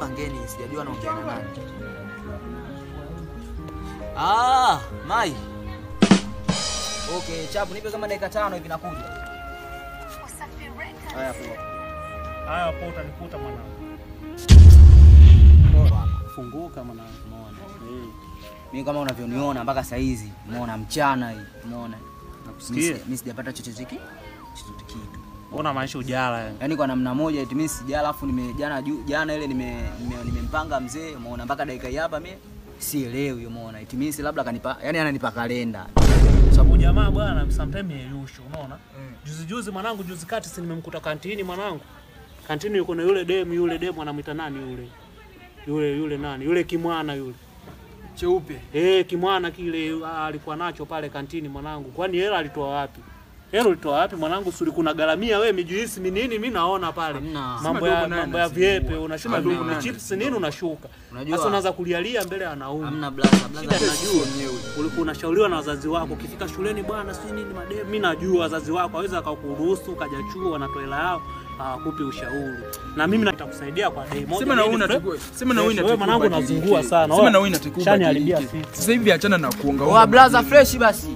namba ngeni, sijajua naongea na nani. Mai. Okay, chapu nipe kama dakika 5 hivi nakuja. Haya poa. Haya poa, utanikuta mwanangu. Funguka mwanangu, umeona. Mimi kama unavyoniona mpaka saa hizi, umeona mchana hii, umeona. Nakusikia. Mimi sijapata chochote kitu. Ona maisha ujala yani. Yaani kwa namna moja eti mimi sijala alafu jana ile nimempanga mzee, umeona mpaka dakika hii hapa mimi sielewi, umeona. Eti mimi labda kanipa, yani ananipa kalenda. Sababu jamaa bwana msampeme yeyusho, unaona? Juzi mwanangu, juzi kati si nimemkuta kantini mwanangu. Kantini yuko na yule demu anamuita nani yule? Yule nani? Yule kimwana yule. Cheupe. Kimwana kile alikuwa nacho pale kantini mwanangu. Kwani hela alitoa wapi? Hela ulitoa wapi mwanangu? Suri kuna garamia wewe mijuisi nini mimi naona pale. Mambo ya viepe unashuka ndugu chips nini unashuka. Sasa unaanza kulialia mbele anauma. Hamna blaza najua ulikuwa unashauriwa na wazazi wako ukifika shuleni bwana si nini mademu. Mimi najua wazazi wako waweza akakuruhusu ukaja chuo wanatoa hela yao kupi ushauri. Na mimi nitakusaidia kwa day moja. Sema na wewe unachukua. Sema na wewe unachukua. Mwanangu nazungua sana. Sema na wewe unachukua. Shani haribia sisi. Sasa hivi achana na kuonga. Blaza fresh basi.